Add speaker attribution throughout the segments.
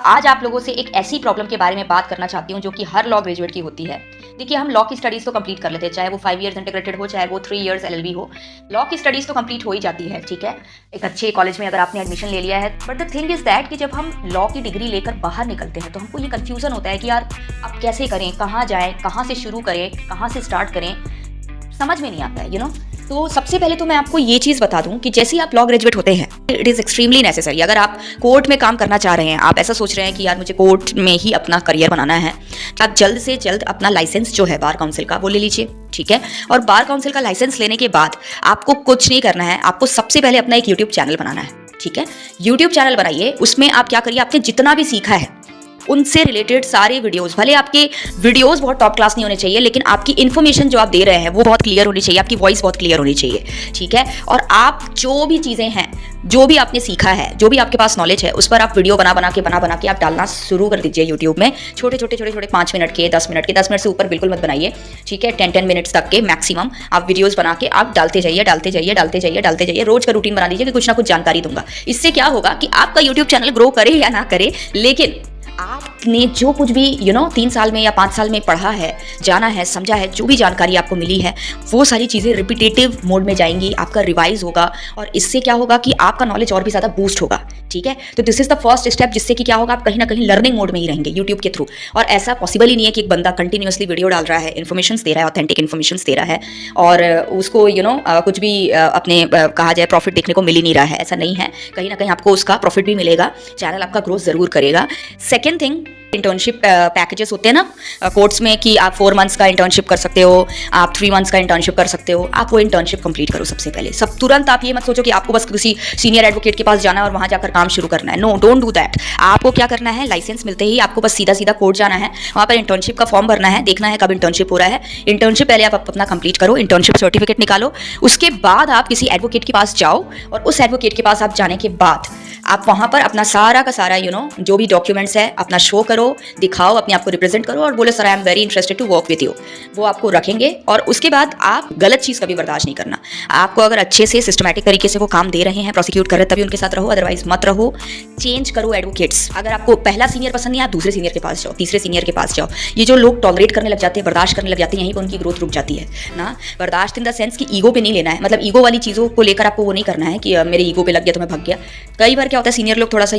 Speaker 1: आज आप लोगों से एक ऐसी प्रॉब्लम के बारे में बात करना चाहती हूँ जो कि हर लॉ ग्रेजुएट की होती है। देखिए, हम लॉ की स्टडीज़ तो कंप्लीट कर लेते हैं, चाहे वो 5 इयर्स इंटीग्रेटेड हो, चाहे वो 3 इयर्स एलएलबी हो। लॉ की स्टडीज़ तो कंप्लीट हो ही जाती है, ठीक है, एक अच्छे कॉलेज में अगर आपने एडमिशन ले लिया है। But the thing is that कि जब हम लॉ की डिग्री लेकर बाहर निकलते हैं तो हमको ये कन्फ्यूज़न होता है कि यार अब कैसे करें, कहाँ जाएँ, कहाँ से शुरू करें, कहाँ से स्टार्ट करें, समझ में नहीं आता है, तो सबसे पहले तो मैं आपको ये चीज़ बता दूं कि जैसे ही आप लॉ ग्रेजुएट होते हैं, इट इज़ एक्सट्रीमली नेसेसरी। अगर आप कोर्ट में काम करना चाह रहे हैं, आप ऐसा सोच रहे हैं कि यार मुझे कोर्ट में ही अपना करियर बनाना है, आप जल्द से जल्द अपना लाइसेंस जो है बार काउंसिल का वो ले लीजिए, ठीक है। और बार काउंसिल का लाइसेंस लेने के बाद आपको कुछ नहीं करना है, आपको सबसे पहले अपना एक यूट्यूब चैनल बनाना है, ठीक है। यूट्यूब चैनल बनाइए, उसमें आप क्या करिए, आपने जितना भी सीखा है उनसे रिलेटेड सारे वीडियोस, भले आपके वीडियोस बहुत टॉप क्लास नहीं होने चाहिए, लेकिन आपकी इन्फॉर्मेशन जो आप दे रहे हैं वो बहुत क्लियर होनी चाहिए, आपकी वॉइस बहुत क्लियर होनी चाहिए, ठीक है। और आप जो भी चीज़ें हैं, जो भी आपने सीखा है, जो भी आपके पास नॉलेज है, उस पर आप वीडियो बना बना के आप डालना शुरू कर दीजिए यूट्यूब में। छोटे छोटे 5 मिनट के, 10 मिनट के, 10 मिनट से ऊपर बिल्कुल मत बनाइए, ठीक है। 10 मिनट्स तक के मैक्सिमम आप वीडियोस बना के आप डालते जाइए। रोज का रूटीन बना दीजिए कि कुछ ना कुछ जानकारी दूंगा। इससे क्या होगा कि आपका यूट्यूब चैनल ग्रो करे या ना करे, लेकिन आपने जो कुछ भी 3 साल में या 5 साल में पढ़ा है, जाना है, समझा है, जो भी जानकारी आपको मिली है, वो सारी चीज़ें रिपीटेटिव मोड में जाएंगी, आपका रिवाइज होगा और इससे क्या होगा कि आपका नॉलेज और भी ज़्यादा बूस्ट होगा, ठीक है। तो this is the first step, जिससे कि क्या होगा, आप कहीं ना कहीं लर्निंग मोड में ही रहेंगे यूट्यूब के थ्रू। और ऐसा पॉसिबल ही नहीं है कि एक बंदा कंटिन्यूसली वीडियो डाल रहा है, इन्फॉर्मेशन दे रहा है, ऑथेंटिक इन्फॉर्मेशन दे रहा है और उसको कुछ भी अपने कहा जाए प्रॉफिट देखने को मिल ही नहीं रहा है। ऐसा नहीं है, कहीं ना कहीं आपको उसका प्रॉफिट भी मिलेगा, चैनल आपका ग्रोथ ज़रूर करेगा। सेकेंड थिंग, इंटर्नशिप पैकेजेस होते हैं ना कोर्ट्स में कि आप 4 मंथ्स का इंटर्नशिप कर सकते हो, आप 3 मंथ्स का इंटर्नशिप कर सकते हो। आप वो इंटर्नशिप कंप्लीट करो सबसे पहले। सब तुरंत आप ये मत सोचो कि आपको बस किसी सीनियर एडवोकेट के पास जाना है और वहाँ जाकर काम शुरू करना है। No, don't do that. आपको क्या करना है, लाइसेंस मिलते ही आपको बस सीधा सीधा कोर्ट जाना है, वहाँ पर इंटर्नशिप का फॉर्म भरना है, देखना है कब इंटर्नशिप हो रहा है। इंटर्नशिप पहले आप अपना कंप्लीट करो, इंटर्नशिप सर्टिफिकेट निकालो, उसके बाद आप किसी एडवोकेट के पास जाओ और उस एडवोकेट के पास आप जाने के बाद आप वहाँ पर अपना सारा का सारा जो भी डॉक्यूमेंट्स है अपना शो करो, दिखाओ, अपने आप को रिप्रेजेंट करो और बोलो sir I am very interested to work with you. वो आपको रखेंगे और उसके बाद आप गलत चीज़ कभी बर्दाश्त नहीं करना। आपको अगर अच्छे से सिस्टमैटिक तरीके से वो काम दे रहे हैं, प्रोसिक्यूट कर रहे हैं, तभी उनके साथ रहो, अदरवाइज मत रहो। चेंज करो एडवोकेट्स। अगर आपको पहला सीनियर पसंद नहीं, आप दूसरे सीनियर के पास जाओ, तीसरे सीनियर के पास जाओ। ये जो लोग टॉलरेट करने लग जाते हैं, बर्दाश्त करने लग जाते हैं, यहीं पर उनकी ग्रोथ रुक जाती है ना। बर्दाश्त इन द सेंस कि ईगो पे नहीं लेना है, मतलब ईगो वाली चीज़ों को लेकर आपको वो नहीं करना है कि मेरे ईगो पे लग गया तो मैं भाग गया। कई बार क्या होता है, सीनियर लोग थोड़ा सा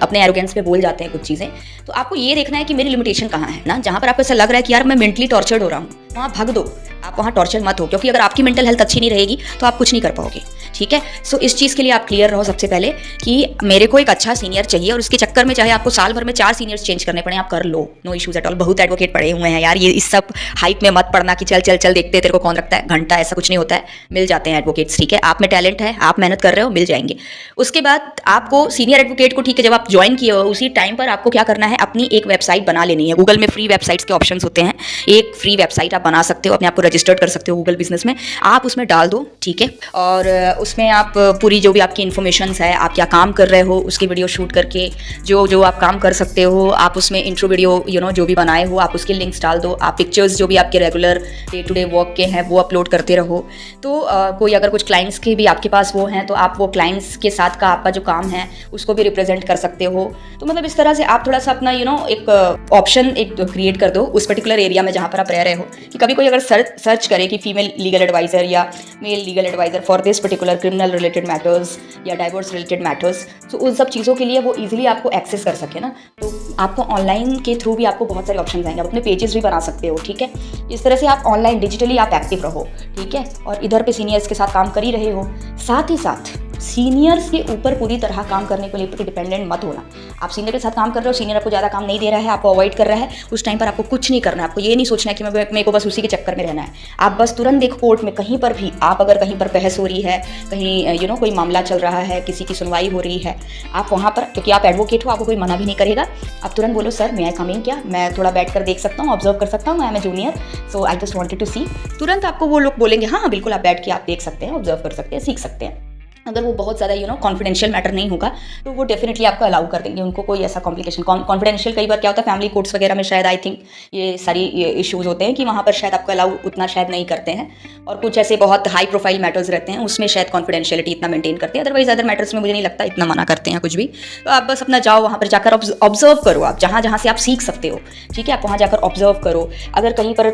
Speaker 1: अपने एरोगेंस पे बोल जाते हैं कुछ चीज़ें, तो आपको ये देखना है कि मेरी लिमिटेशन कहाँ है ना। जहाँ पर आपको ऐसा लग रहा है कि यार मैं मेंटली टॉर्चर्ड हो रहा हूँ, वहाँ भाग दो, आप वहाँ टॉर्चर मत हो, क्योंकि अगर आपकी मेंटल हेल्थ अच्छी नहीं रहेगी तो आप कुछ नहीं कर पाओगे, ठीक है। सो इस चीज़ के लिए आप क्लियर रहो सबसे पहले कि मेरे को एक अच्छा सीनियर चाहिए और उसके चक्कर में चाहे आपको साल भर में 4 सीनियर्स चेंज करने पड़े, आप कर लो, नो इश्यूज एट ऑल। बहुत एडवोकेट पड़े हुए हैं यार, ये इस सब हाइप में मत पड़ना कि चल चल चल देखते तेरे को कौन रखता है घंटा, ऐसा कुछ नहीं होता है, मिल जाते हैं एडवोकेट्स, ठीक है। आप में टैलेंट है, आप मेहनत कर रहे हो, मिल जाएंगे। उसके बाद आपको सीनियर एडवोकेट को, ठीक है, जब आप ज्वाइन किए हो उसी टाइम पर आपको क्या करना है, अपनी एक वेबसाइट बना लेनी है। गूगल में फ्री वेबसाइट्स के ऑप्शंस होते हैं, एक फ्री वेबसाइट आप बना सकते हो, अपने आप को रजिस्टर्ड कर सकते हो गूगल बिजनेस में, आप उसमें डाल दो, ठीक है। और उसमें आप पूरी जो भी आपकी इन्फॉर्मेशंस है, आप क्या काम कर रहे हो उसकी वीडियो शूट करके जो आप काम कर सकते हो, आप उसमें इंट्रो वीडियो जो भी बनाए हो आप उसके लिंक्स डाल दो। आप पिक्चर्स जो भी आपके regular day to day work के हैं वो अपलोड करते रहो। तो कोई अगर कुछ क्लाइंट्स के भी आपके पास वो हैं तो आप वो क्लाइंट्स के साथ का आपका जो काम है उसको भी रिप्रेजेंट कर सकते हो। तो मतलब इस तरह से आप थोड़ा सा अपना एक ऑप्शन एक क्रिएट कर दो उस पर्टिकुलर एरिया में जहाँ पर आप रह रहे हो, कि कभी कोई अगर सर्च करे कि फीमेल लीगल एडवाइजर या male legal adviser for this particular criminal related matters या डाइवोर्स रिलेटेड मैटर्स, तो उन सब चीज़ों के लिए वो इजीली आपको एक्सेस कर सके ना। तो आपको ऑनलाइन के थ्रू भी आपको बहुत सारे ऑप्शन आएंगे, आप अपने पेजेस भी बना सकते हो, ठीक है। इस तरह से आप ऑनलाइन डिजिटली आप एक्टिव रहो, ठीक है। और इधर पे सीनियर्स के साथ काम कर ही रहे हो, साथ ही साथ सीनियर्स के ऊपर पूरी तरह काम करने को लेकर डिपेंडेंट मत होना। आप सीनियर के साथ काम कर रहे हो, सीनियर आपको ज़्यादा काम नहीं दे रहा है, आपको अवॉइड कर रहा है, उस टाइम पर आपको कुछ नहीं करना है। आपको ये नहीं सोचना है कि मेरे को बस उसी के चक्कर में रहना है। आप बस तुरंत देखो कोर्ट में कहीं पर भी आप अगर कहीं पर बहस हो रही है, कहीं कोई मामला चल रहा है, किसी की सुनवाई हो रही है, आप वहाँ पर, क्योंकि आप एडवोकेट हो, आपको कोई मना भी नहीं करेगा, आप तुरंत बोलो सर मैं कमिंग, क्या मैं थोड़ा बैठ कर देख सकता हूँ, ऑब्जर्व कर सकता हूँ, I am a junior, so I just wanted to see. तुरंत आपको वो लोग बोलेंगे हाँ हाँ बिल्कुल, आप बैठ के आप देख सकते हैं, ऑब्जर्व कर सकते हैं, सीख सकते हैं। अगर वो बहुत ज़्यादा कॉन्फिडेंशियल मैटर नहीं होगा तो वो डेफिनेटली आपको अलाउ कर देंगे, उनको कोई ऐसा कॉम्प्लिकेशन। कॉन्फिडेंशियल कई बार क्या होता है, फैमिली कोर्ट्स वगैरह में शायद आई थिंक ये सारी इश्यूज़ होते हैं कि वहाँ पर शायद आपको अलाउ उतना शायद नहीं करते हैं, और कुछ ऐसे बहुत हाई प्रोफाइल मैटर्स रहते हैं उसमें शायद कॉन्फिडेंशियलिटी इतना मेंटेन करते हैं। अदरवाइज अदर मैटर्स में मुझे नहीं लगता इतना मना करते हैं कुछ भी। तो आप बस अपना जाओ वहाँ पर जाकर ऑब्जर्व करो, आप जहाँ जहाँ से आप सीख सकते हो, ठीक है, आप वहाँ जाकर ऑब्जर्व करो। अगर कहीं पर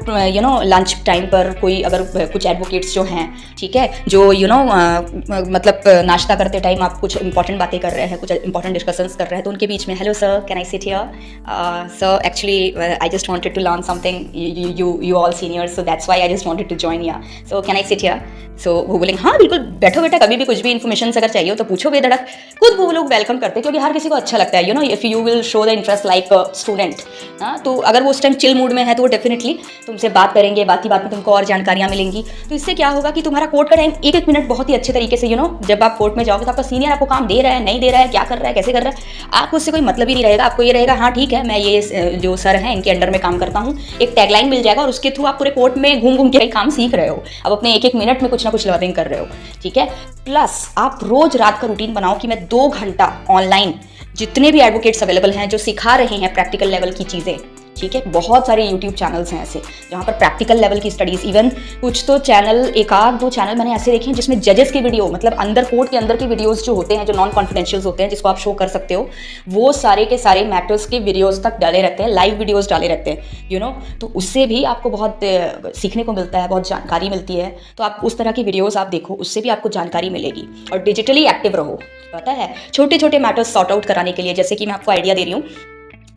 Speaker 1: लंच टाइम पर कोई अगर कुछ एडवोकेट्स जो हैं, ठीक है, जो मतलब नाश्ता करते टाइम आप कुछ इंपॉर्टेंट बातें कर रहे हैं, कुछ इंपॉर्टेंट डिस्कशंस कर रहे हैं, तो उनके बीच में hello sir can I sit here, sir actually I just wanted to learn something, you all seniors, so that's why I just wanted to join here, so can I sit here. So वो बोलेंगे हाँ बिल्कुल बैठो बेटा, कभी भी कुछ भी इन्फॉर्मेशन अगर चाहिए हो तो पूछो बेधड़क। खुद वो लोग वेलकम करते हैं क्योंकि हर किसी को अच्छा लगता है, if you will show the interest like student. हाँ, तो अगर वो उस टाइम चिल मूड में है तो वो डेफिनेटली तुमसे बात करेंगे, बात ही बात में तुमको और जानकारियाँ मिलेंगी। तो इससे क्या होगा कि तुम्हारा कोर्ट का टाइम एक एक मिनट बहुत ही अच्छे तरीके से जब आप कोर्ट में जाओगे तो आपका सीनियर आपको काम दे रहा है नहीं दे रहा है, क्या कर रहा है कैसे कर रहा है, आपको उससे कोई मतलब ही नहीं रहेगा। आपको ये रहेगा हाँ ठीक है मैं ये जो सर हैं इनके अंडर में काम करता हूँ, एक टैगलाइन मिल जाएगा और उसके थ्रू आप पूरे कोर्ट में घूम घूम के काम सीख रहे हो, अब अपने एक एक मिनट में कुछ ना कुछ लर्निंग कर रहे हो, ठीक है। प्लस आप रोज रात का रूटीन बनाओ कि मैं 2 घंटा ऑनलाइन जितने भी एडवोकेट्स अवेलेबल हैं जो सिखा रहे हैं प्रैक्टिकल लेवल की चीज़ें, ठीक है, बहुत सारे यूट्यूब चैनल्स हैं ऐसे जहाँ पर प्रैक्टिकल लेवल की स्टडीज़, इवन कुछ तो चैनल, एक आध दो चैनल मैंने ऐसे देखे हैं जिसमें जजेस के वीडियो, मतलब अंदर कोर्ट के अंदर के वीडियोस जो होते हैं, जो नॉन कॉन्फिडेंशियल्स होते हैं जिसको आप शो कर सकते हो, वो सारे के सारे मैटर्स के वीडियोस तक डाले रहते हैं, लाइव वीडियोस डाले रहते हैं, तो उससे भी आपको बहुत सीखने को मिलता है, बहुत जानकारी मिलती है। तो आप उस तरह की वीडियोज़ आप देखो, उससे भी आपको जानकारी मिलेगी। और डिजिटली एक्टिव रहो, पता है, छोटे छोटे मैटर्स सॉर्ट आउट कराने के लिए। जैसे कि मैं आपको आइडिया दे रही हूँ,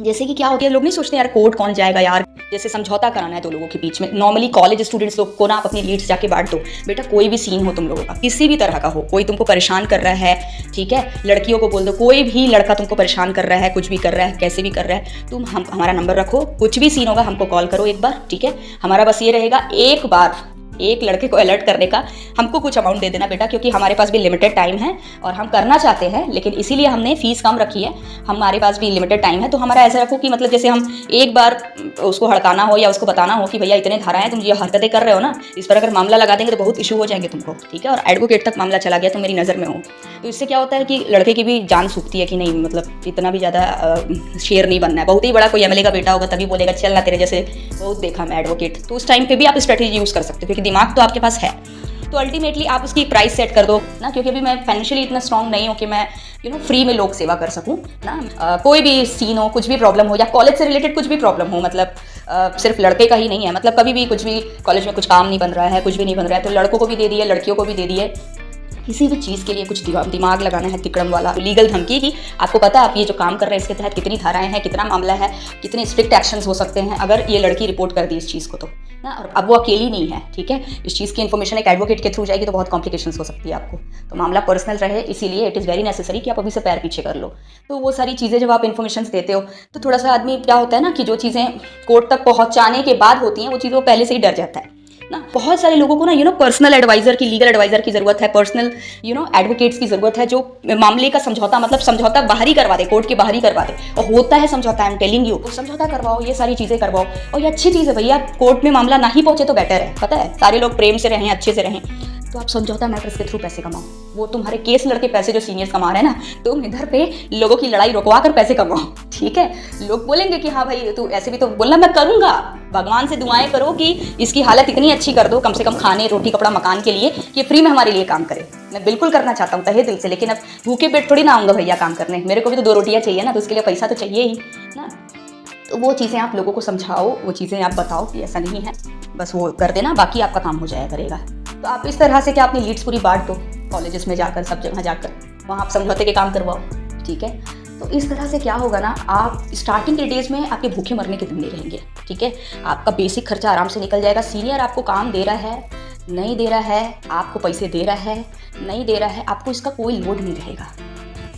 Speaker 1: जैसे कि क्या होती है, लोग नहीं सोचते यार कोर्ट कौन जाएगा यार, जैसे समझौता कराना है 2 लोगों के बीच में। नॉर्मली कॉलेज स्टूडेंट्स लोग को ना आप अपनी लीड्स जाके बांट दो, बेटा कोई भी सीन हो तुम लोगों का, किसी भी तरह का हो, कोई तुमको परेशान कर रहा है, ठीक है, लड़कियों को बोल दो, कोई भी लड़का तुमको परेशान कर रहा है, कुछ भी कर रहा है, कैसे भी कर रहा है, तुम हमारा नंबर रखो, कुछ भी सीन होगा हमको कॉल करो एक बार, ठीक है। हमारा बस ये रहेगा एक बार एक लड़के को अलर्ट करने का, हमको कुछ अमाउंट दे देना बेटा, क्योंकि हमारे पास भी लिमिटेड टाइम है और हम करना चाहते हैं, लेकिन इसीलिए हमने फीस कम रखी है, हमारे पास भी लिमिटेड टाइम है। तो हमारा ऐसा रखो कि मतलब जैसे हम एक बार उसको हड़काना हो या उसको बताना हो कि भैया इतने धाराएं तुम ये हरकतें कर रहे हो ना, इस पर अगर मामला लगा देंगे तो बहुत इशू हो जाएंगे तुमको, ठीक है, और एडवोकेट तक मामला चला गया तो मेरी नज़र में हो, तो इससे क्या होता है कि लड़के की भी जान सूखती है कि नहीं, मतलब इतना भी ज़्यादा शेर नहीं बनना है। बहुत ही बड़ा कोई एमएलए का बेटा होगा तभी बोलेगा चल ना तेरे जैसे बहुत देखा मैं एडवोकेट, तो उस टाइम पे भी आप स्ट्रेटेजी यूज़ कर सकते हो क्योंकि दिमाग तो आपके पास है। तो अल्टीमेटली आप उसकी प्राइस सेट कर दो ना, क्योंकि अभी मैं फाइनेंशियली इतना स्ट्रांग नहीं हूँ कि मैं फ्री में लोक सेवा कर सकूँ ना। कोई भी सीन हो, कुछ भी प्रॉब्लम हो, या कॉलेज से रिलेटेड कुछ भी प्रॉब्लम हो, मतलब सिर्फ लड़के का ही नहीं है, मतलब कभी भी कुछ भी कॉलेज में कुछ काम नहीं बन रहा है, कुछ भी नहीं बन रहा है, तो लड़कों को भी दे दिए, लड़कियों को भी दे दिए। किसी भी चीज़ के लिए कुछ दिमाग लगाना है तिकड़म वाला, लीगल धमकी की, आपको पता है आप ये जो काम कर रहे हैं इसके तहत कितनी धाराएं हैं, कितना मामला है, कितने स्ट्रिक्ट एक्शंस हो सकते हैं अगर ये लड़की रिपोर्ट कर दी इस चीज़ को तो ना। और अब वो अकेली नहीं है, ठीक है, इस चीज़ की इन्फॉर्मेशन एक एडवोकेट के थ्रू जाएगी तो बहुत कॉम्प्लिकेशंस हो सकती है आपको, तो मामला पर्सनल रहे, इसीलिए इट इज़ वेरी नेसेसरी कि आप अभी से पैर पीछे कर लो। तो वो सारी चीज़ें जब आप इन्फॉर्मेशन देते हो तो थोड़ा सा आदमी क्या होता है ना कि जो चीज़ें कोर्ट तक पहुँचाने के बाद होती हैं वो चीज़ें वो पहले से ही डर जाता है ना। बहुत सारे लोगों को ना पर्सनल एडवाइजर की, लीगल एडवाइजर की जरूरत है, पर्सनल एडवोकेट्स की जरूरत है जो मामले का समझौता, मतलब समझौता बाहर ही करवा दे, कोर्ट के बाहर ही करवा दे, और होता है समझौता, आई एम टेलिंग यू, समझौता करवाओ, ये सारी चीजें करवाओ, और ये अच्छी चीज़ है भैया, कोर्ट में मामला ना ही पहुंचे तो बेटर है, पता है, सारे लोग प्रेम से रहें, अच्छे से रहें, तो आप समझौता मैटर्स के थ्रू पैसे कमाओ, वो तुम्हारे केस लड़के पैसे जो सीनियर्स कमा रहे हैं ना, तुम इधर पे लोगों की लड़ाई रुकवा कर पैसे कमाओ, ठीक है। लोग बोलेंगे कि हाँ भाई तू ऐसे भी तो बोलना, मैं करूंगा, भगवान से दुआएं करो कि इसकी हालत इतनी अच्छी कर दो, कम से कम खाने रोटी कपड़ा मकान के लिए, कि फ्री में हमारे लिए काम करे। मैं बिल्कुल करना चाहता हूँ तहे दिल से, लेकिन अब भूखे पेट थोड़ी ना आऊँगा भैया काम करने, मेरे को भी तो 2 रोटियाँ चाहिए ना, तो उसके लिए पैसा तो चाहिए ही ना। तो वो चीज़ें आप लोगों को समझाओ, वो चीज़ें आप बताओ कि ऐसा नहीं है, बस वो कर देना, बाकी आपका काम हो जाया करेगा। तो आप इस तरह से क्या अपनी लीड्स पूरी बांट दो, कॉलेजेस में जाकर, सब जगह जाकर, वहाँ आप समझौते के काम करवाओ, ठीक है। तो इस तरह से क्या होगा ना, आप स्टार्टिंग के डेज में आपके भूखे मरने के दिन नहीं रहेंगे, ठीक है, आपका बेसिक खर्चा आराम से निकल जाएगा। सीनियर आपको काम दे रहा है, नहीं दे रहा है, आपको पैसे दे रहा है, नहीं दे रहा है, आपको इसका कोई लोड नहीं रहेगा,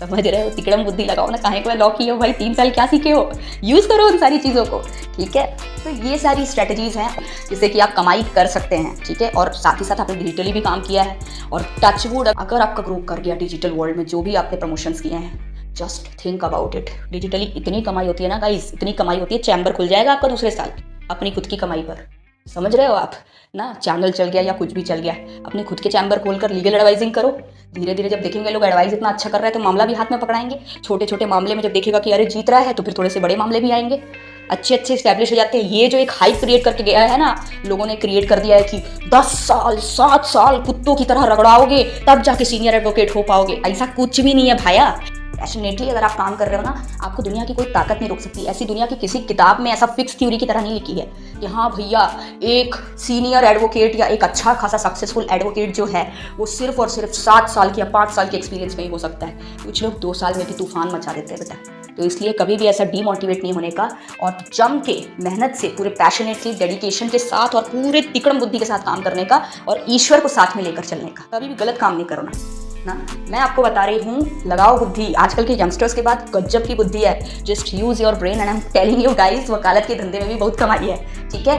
Speaker 1: समझ रहे हो। तिकड़म बुद्धि लगाओ ना, काहे को लॉ किए हो भाई, 3 साल क्या सीखे हो, यूज़ करो उन सारी चीज़ों को, ठीक है। तो ये सारी स्ट्रेटजीज़ हैं जिससे कि आप कमाई कर सकते हैं, ठीक है। और साथ ही साथ आपने डिजिटली भी काम किया है, और टचवुड अगर आपका ग्रो कर गया डिजिटल वर्ल्ड में, जो भी आपने प्रमोशंस किए हैं, just think about it, digitally इतनी कमाई होती है ना गाइस, इतनी कमाई होती है, चैम्बर खुल जाएगा आपका दूसरे साल अपनी खुद की कमाई पर, समझ रहे हो आप ना? चैनल चल गया या कुछ भी चल गया, अपने खुद के चैम्बर खोलकर लीगल एडवाइजिंग करो। धीरे धीरे जब देखेंगे लोग एडवाइस इतना अच्छा कर रहा है तो मामला भी हाथ में पकड़ाएंगे। छोटे छोटे मामले में जब देखेगा कि अरे जीत रहा है तो फिर थोड़े से बड़े मामले भी आएंगे, अच्छे अच्छे स्टैब्लिश हो जाते हैं। ये जो एक हाइप क्रिएट करके गया है ना, लोगों ने क्रिएट कर दिया है कि 10 साल 7 साल कुत्तों की तरह रगड़ाओगे तब जाके सीनियर एडवोकेट हो पाओगे, ऐसा कुछ भी नहीं है भाया। पैशनेटली अगर आप काम कर रहे हो ना, आपको दुनिया की कोई ताकत नहीं रोक सकती। ऐसी दुनिया की किसी किताब में ऐसा फिक्स थ्योरी की तरह नहीं लिखी है कि हाँ भैया एक सीनियर एडवोकेट या एक अच्छा खासा सक्सेसफुल एडवोकेट जो है वो सिर्फ और सिर्फ 7 साल की या 5 साल के एक्सपीरियंस में ही हो सकता है। कुछ लोग 2 साल में भी तूफान मचा देते हैं बेटा। तो इसलिए कभी भी ऐसा डीमोटिवेट नहीं होने का, और जम के मेहनत से पूरे पैशनेटली डेडिकेशन के साथ और पूरे तिकड़म बुद्धि के साथ काम करने का, और ईश्वर को साथ में लेकर चलने का। कभी भी गलत काम नहीं करो ना। मैं आपको बता रही हूँ, लगाओ बुद्धि। आजकल के यंगस्टर्स के बाद गजब की बुद्धि है। Just use your brain and I am telling you guys, वकालत के धंधे में भी बहुत कमाई है, ठीक है।